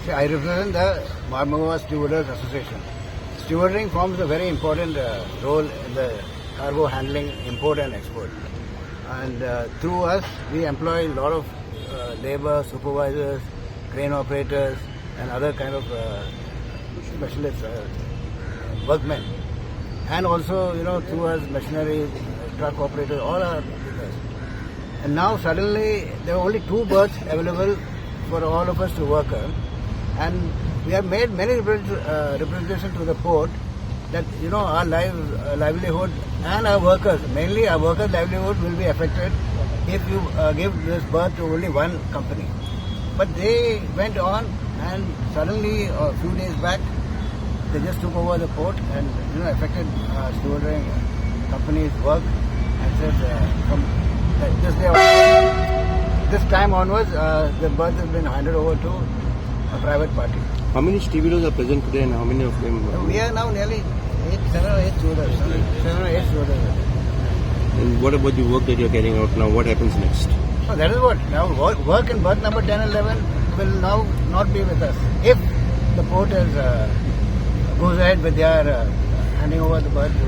See, I represent the Marmagua Stewarders Association. Stewarding forms a very important role in the cargo handling, import and export. And through us, we employ a lot of labor, supervisors, crane operators, and other kind of specialists, workmen. And also, through us, machinery, truck operators, all are with us. And now suddenly, there are only 2 berths available for all of us to work on. And we have made many representations to the port that, our livelihood and our workers, mainly our workers' livelihood will be affected if you give this berth to only one company. But they went on and suddenly, a few days back, they just took over the port and, affected stewarding company's work and said from this day onwards, this time onwards, the berth has been handed over to a private party. How many stevedores are present today and how many of them? We are now nearly 7 or 8 stewarders. 7 or 8 stewarders. And what about the work that you're carrying out now? What happens next? So that is what. Now work in berth number 10 and 11 will now not be with us. If the port goes ahead with their handing over the berth to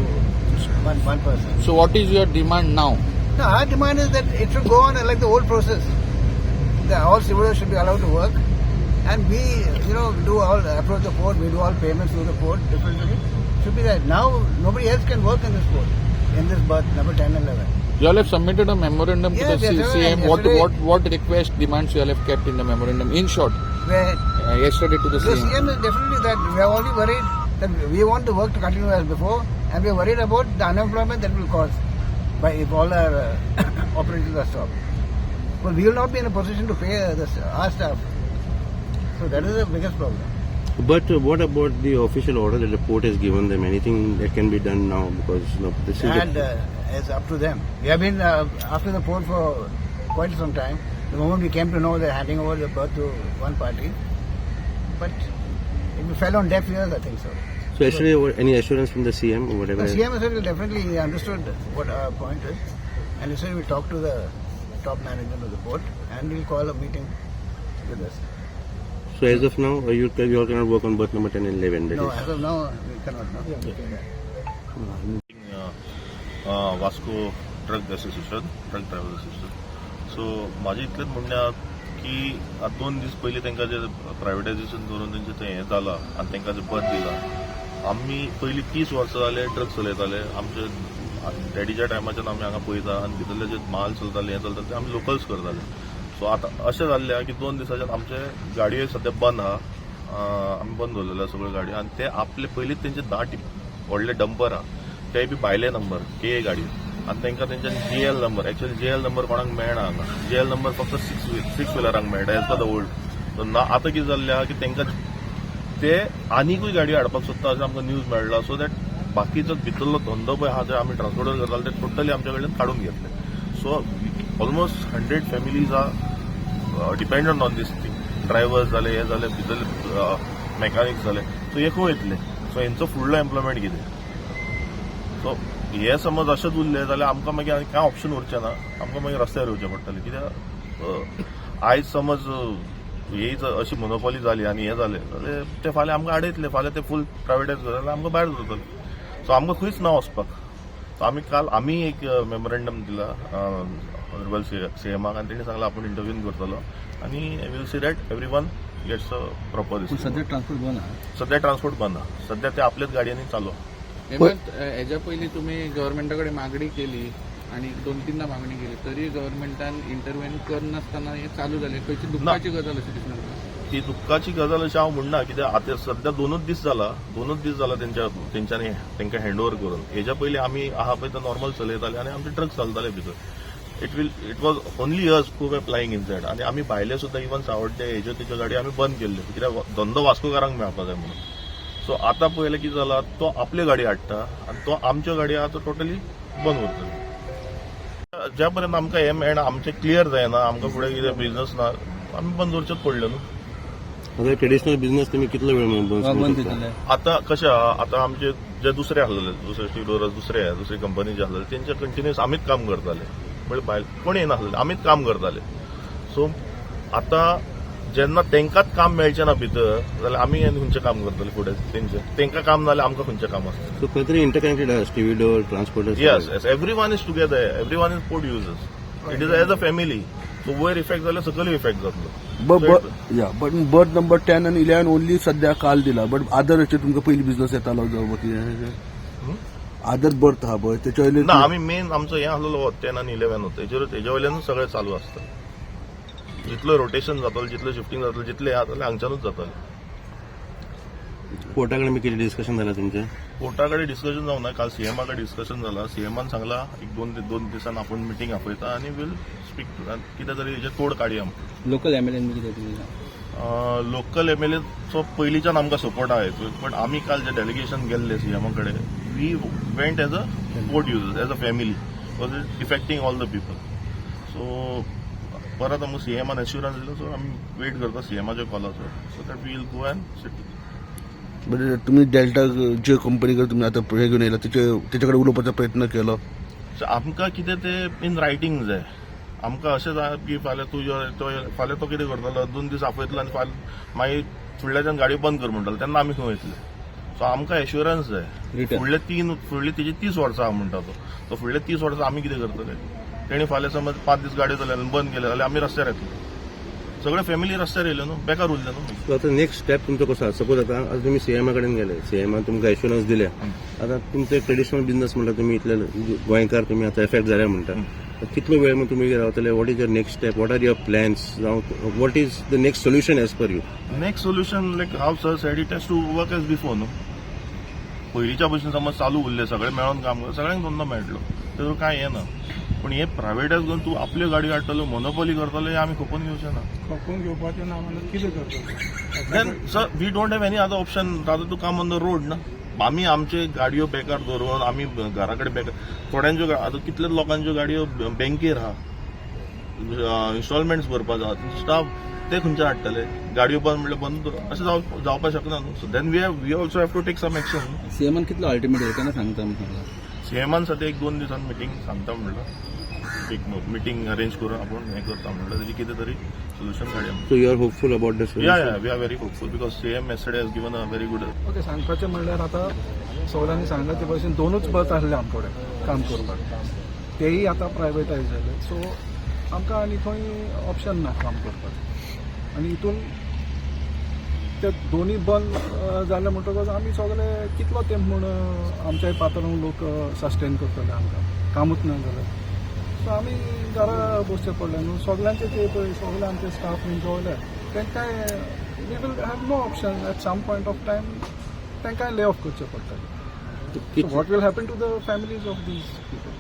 one person. So what is your demand now? No, our demand is that it should go on like the old process. All stewarders should be allowed to work. And we, approach the port, we do all payments through the port differently. Should be that. Now, nobody else can work in this port, in this berth, number 10 and 11. You all have submitted a memorandum to the CM. What request demands you all have kept in the memorandum? In short, yesterday to the The CM. CM is definitely that we are only worried that we want the work to continue as before, and we are worried about the unemployment that will cause if all our operations are stopped. But we will not be in a position to pay our staff. So that is the biggest problem. But what about the official order that the port has given them? Anything that can be done now? Because this is it's up to them. We have been after the port for quite some time. The moment we came to know they're handing over the berth to one party, but it fell on deaf ears, I think so. So yesterday, any assurance from the CM or whatever? The CM said will definitely understood what our point is, and he said we'll talk to the top management of the port and we'll call a meeting with us. So as of now, you all cannot work on berth number 10 and 11? No, as of now, we cannot. Vasco truck association, truck driver association. So माझे इतलेंच म्हणणें की आतां 2 दीस पयलीं तांकां जे प्रायवेटायझेशन करून तेंचें तें हें जालां आनी तांकां जें पद दिलां. आमी पयलीं 30 वर्सां जाले ट्रक चलयताले. आमचे डॅडीच्या टायमाच्यान आमी हांगा पळयता आनी भितरले जे माल चलताले हें चलताले ते आमी लोकल्स करताले. सो आतां अशें जाल्लें की 2 दिसाच्यान आमचे गाडयो सद्या बंद आहा. आमी बंद दवरलेल्यो सगळ्यो गाडयो आनी ते आपले पयलींच तेंचे 10 व्हडले डंपर आहा ते बी भायले नंबर के गाडयो आनी तांकां तेंच्यान JL number. Actually JL number कोणाक मेळना हांगा. JL नंबर फक्त 6 व्हिलरांक मेळटा as per the old. So आतां कितें जाल्लें आहा की तांकां ते आनीकूय गाडयो हाडपाक सोदता अशें आमकां न्यूज मेळ्ळा. सो दॅट बाकीचो भितरलो धंदो पळय आहा जे आमी ट्रान्सपोर्टर करताले ते टोटली आमच्या कडल्यान काडून घेतले. So almost 100 families are dependent on these thing. Drivers जाले हे जाले भितर मॅकॅनिक्स जाले. सो हे खंय वयतले? सो हेंचो फुडलो एम्प्लॉयमेंट कितें? सो हे समज अशेंच उरलें जाल्यार आमकां मागीर आनी कांय ऑप्शन उरचें ना. आमकां मागीर रस्त्यार येवचें पडटलें. कित्याक आयज समज ही अशी मोनोपॉली जाली आनी हें जालें जाल्यार ते फाल्यां आमकां आडयतले. फाल्यां ते फूल प्रायवेटायज जालें जाल्यार आमकां भायर दवरतले. सो आमकां खंयच ना वचपाक. सो आमी एक मेमोरेंडम दिला ऑनरेबल CMाक आनी तेणी सांगलां आपूण इंटरव्यून करतलो आनी will see that everyone gets a proper. सध्या ट्रान्सपोर्ट बंद आहा. सध्या ट्रान्सपोर्ट बंद आहा. सध्या ते आपल्याच गाडयांनी चालू आहा. हेच्या पयलीं तुम्ही गव्हर्नमेंटाकडे मागणी केली आणि 2-3दा मागणी केली तरी गव्हर्नमेंटान इंटरव्हेन करनासतना हे चालू झाले. खंयची दुःखाची गजाल अशी दिसना? ती दुःखाची गजाल अशी हांव म्हणना. कित्याक आतां सध्या 2 दीस जाला तेंच्यांनी तांकां हँडओव्हर करून. हेच्या पयलीं आमी आहा पळय ते नॉर्मल चलयताले आनी आमचे ट्रक चलताले भितर. इट वॉज ओनली अस हू वर फ्लायींग इनसायड आनी आमी भायले सुद्दां इवन सावड्डे हेज्यो तेज्यो गाडी आमी बंद केल्ल्यो कित्याक धंदो वास्कोकारांक मेळपाक जाय म्हणून. सो आतां पळयलें कितें जाला तो आपल्यो गाडी हाडटा आनी तो आमच्यो गाडयो आतां टोटली बंद उरतल्यो. ज्या पर्यंत आमकां हें मेळना आमचें क्लियर जायना आमकां फुडें कितें बिजनस ना आमी बंद दवरचेच पडले न्हू. आता ट्रेडिशनल बिझनेस तुम्ही कितलो वेळ बंद करता? आता कशें आहा आतां आमचे जे दुसरे आसलेले दुसरे स्टीडोरस दुसरी कंपनी जे आसलेले तेंचे कंटिन्युअस आमीच काम करताले. म्हणजे भायर कोण येनासलेले आमीच काम करताले. सो आतां जेन्ना तेंकाच काम मेळचें ना भितर जाल्यार आमी खंयचें काम करतले फुडें तेंकां काम जाल्यार आमकां खंयचें काम आसतलें. So खंय तरी इंटरकनेक्टेड आसा स्टिविडो transporters. Yes, everyone is together. Everyone is port users. It is as a family. So वयर इफेक्ट जाल्यार सकयल इफेक्ट जातलो. बट बर्थ नंबर 10 आणि 11 ओनली सध्या काल दिला. बट आदर हेचे तुमकां पयली बिझनेस येतालो जावं कितें आदर बर्थ हा पळय तेच्या वयले ना आमी मेन आमचो हें आसलेलो 10 आनी 11 होता तेजे वयल्यानूच सगळें चालू आसता. जितलो रोटेशन जातलो जितलो शिफ्टिंग जातलो जितले जातले हांगच्यानूच जातले. कोर्टा कडेन कितें डिस्कशन जालें तुमचें? कोर्टा कडेन डिस्कशन जावं ना काल सीएमा कडेन डिस्कशन जाला. सीएमान सांगला एक दोन दिसान आपूण मिटींग आपयता आनी विल स्पीक कितें तरी हेजे तोड काडया. लोकल एमएलए कितें तुमी लोकल एमएलएचो पयलींच्यान आमकां सपोर्ट आहा हेतून बट आमी काल जे डेलिगेशन गेल्ले सीएमा कडेन we went as a port users as a family was it affecting all the people. So परत आमकां सीएमान एश्युरन्स दिलो. सो आमी वेट करता सीएमाच्या कॉलाचो so that we will go and sit. म्हणजे तुम्ही डेल्टा जे कंपनीकडे तुम्ही आता हे घेऊन येला त्याच्याकडे उलोवपाचा प्रयत्न केलो. आमकां कितें ते इन रायटींग जाय. आमकां अशें जाय की फाल्यां फाल्यां तो कितें करतलो 2 दीस आपयतलो आनी मागीर फुडल्याच्यान गाडी बंद कर म्हणटालो तेन्ना आमी खंय वयतले. सो आमकां एश्युरन्स जाय. फुडले तेजी 30 वर्सां आहा म्हणटा तो फुडले 30 वर्सां आमी कितें करतले. तेणी फाल्यां समज 5 दीस गाडी चलयले आनी बंद केले जाल्यार आमी रस्त्यार येतले. सगळे फॅमिली रस्त्यार येयले न्हू बेकार उरले न्हू. सो आतां नेक्स्ट स्टेप तुमचो कसो आसा? सपोज आतां तुमी सीएमा कडेन गेले सीएमान तुमकां एश्युरन्स दिल्या आतां तुमचे ट्रेडिशनल बिझनेस म्हणटा तुमी इतले गोंयकार तुमी आतां एफेक्ट जाल्या म्हणटा कितलो वेळ तुमी रावतले? What is your next step? What are your plans? जावं what is the next solution as per you? Next solution like how sir said it has to work as before न्हू. पयलींच्या भशेन समज चालू उरले सगळे मेळून काम कर सगळ्यांक धंदो मेळटलो तेजो कांय हें ना. पण हे प्रायवेटायज करून तूं आपल्यो गाडयो हाडटलो मोनोपॉली करतलो हे आमी खपोवन घेवचे ना. खपोवन घेवपाचें ना म्हणून कितें करतलो? Then sir we don't have any other option rather to come on the road ना. आमी आमचे गाडयो बेकार दवरून आमी घरा कडेन बेकार थोड्यांच्यो आतां कितलेच लोकांच्यो गाडयो बँकेर आहा इन्स्टॉलमेंट्स भरपाक आहा स्टाफ ते खंयचे हाडटले. गाडयो बंद म्हणल्यार बंद अशें जावपाक शकना न्हू. So then we also have to take some action. सीएमान कितलो अल्टिमेट केन्ना सांगता म्हाका? सीएमान सद्या 1-2 दिसान मिटींग सांगता म्हणलं एक मिटींग अरेंज करून आपण हे करता म्हणलं तेजी कितें तरी सोल्युशन काडया. So you are hopeful about the yeah we are very hopeful because CM yesterday has given a very good. Okay सांगपाचें म्हणल्यार आतां सगळ्यांनी सांगला ते भशेन 2च बस आसले आमचे कडेन काम करपाक तेयी आतां प्रायवेटायज जाले. सो आमकां आनी खंय ऑप्शन ना काम करपाक आनी हितून ते दोनी बंद जाले म्हणटकच आमी सगळे कितलो तेंप म्हूण आमच्याय पात्रांव लोक सस्टेन करतले आमकां कामूच ना जाल्यार. सो आमी घरा बसचे पडले न्हू. सगळ्यांचे ते पळय सगळे आमचे स्टाफ जोडले तेंकांय we will have no option at some point of time तेंकांय ले ऑफ करचे पडटले. So what will happen to the families of these people?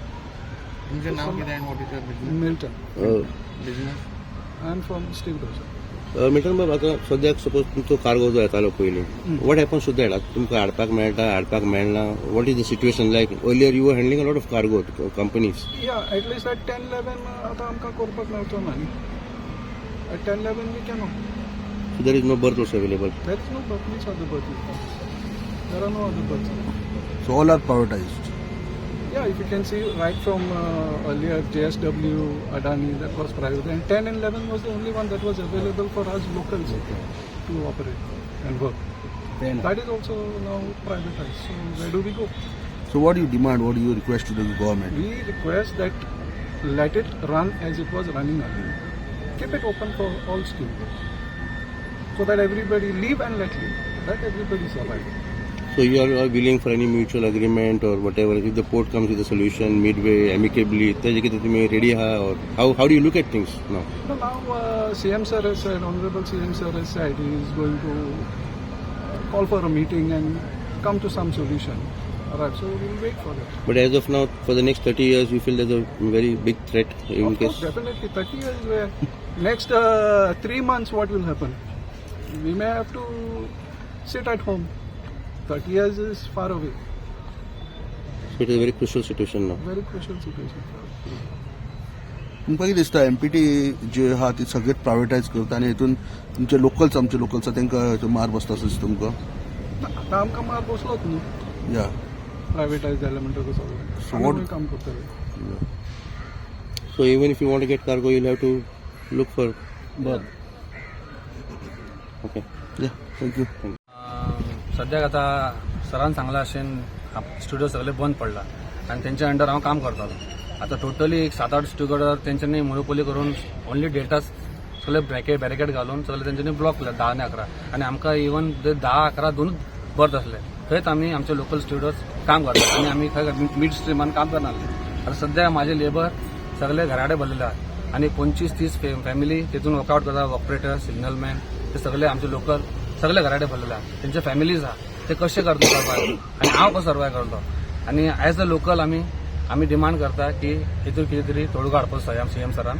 तुमचें नाव कितें आनी what is your business? Milton. Business I am from stevedore. Milton बाब आतां सद्याक सपोज तुमचो कार्गो जो येतालो पयलीं वॉट हॅपन्स टू दॅट? आतां तुमकां हाडपाक मेळटा हाडपाक मेळना? What is the situation like? Earlier you were handling a lot of cargo companies. या एटलीस्ट एट 10-11 आतां आमकां करपाक मेळचो ना न्ही. At 10-11 we cannot. So there is no berth also available. There is no berth. Which other berth is there? There are no other berths. So all are privatized. Yeah, if you can see right from earlier JSW, Adani, that was private, and 10 and 11 was the only one that was available for us locals to operate and work. Then That is also now privatized. So where do we go? So what do you demand? What do you request to the government? We request that let it run as it was running earlier. Keep it open for all students, so that everybody live and let live. Let everybody survive. So you are willing for any mutual agreement or whatever if the port comes with a solution midway amicably तेजे कितें तुमी ready आहा or how do you look at things now? No, now CM sir has said, Honorable CM sir has said he is going to call for a meeting and come to some solution. Alright, so we'll wait for it. But as of now for the next 30 years you feel there's a very big threat in Of course, case definitely 30 years where next 3 months what will happen? We may have to sit at home. 30 years is far away. so it is a very crucial situation now. Very crucial situation. तुमकां कितें दिसता empty जे आहा ती सगळेच प्रायवेटायज करता आनी हितून तुमचे लोकल्स आमचे लोकल्स आहा तांकां मार बसता असो दिसता तुमकां? आतां आमकां मार बसलोच न्हू या प्रायवेटायज जालें म्हणटकच सगळें आमी काम करतले. So even if you want to get cargo you'll have to look for berth. Okay या थँक्यू. सद्याक आता सरान सांगला अशें स्टुडिओ सगळे बंद पडला आणि त्यांच्या अंडर हांव काम करतालो. आता टोटली एक 7-8 स्टुडिओ तेंच्यांनी मोनोपोली करून ओन्ली डेटा सगळे बॅरिकेड घालून सगळे तेंच्यांनी ब्लॉक केला 10 आणि 11 आणि आमकां इवन 10-11 दोनूच बर्थ असले. थंयच आमी आमचे लोकल स्टुडिओज काम करतात आणि आमी खंय मिड स्ट्रिमान काम करनासले. आता सध्या माझे लेबर सगळे घराडे भरलेले आहात आणि 25-30 फॅमिली तितून वर्कआउट करतात. ऑपरेटर, सिग्नलमॅन ते सगळे आमचे लोकल सगळे घराडे भरलेले आहात. तेंचे फॅमिलीज आहात ते कशे करता सर्वायव आणि हांव कसो सर्वायव करतो. आणि ॲज अ लोकल आमी डिमांड करता की हितून कितें तरी तोडगो हाडपाचो सीएम सरान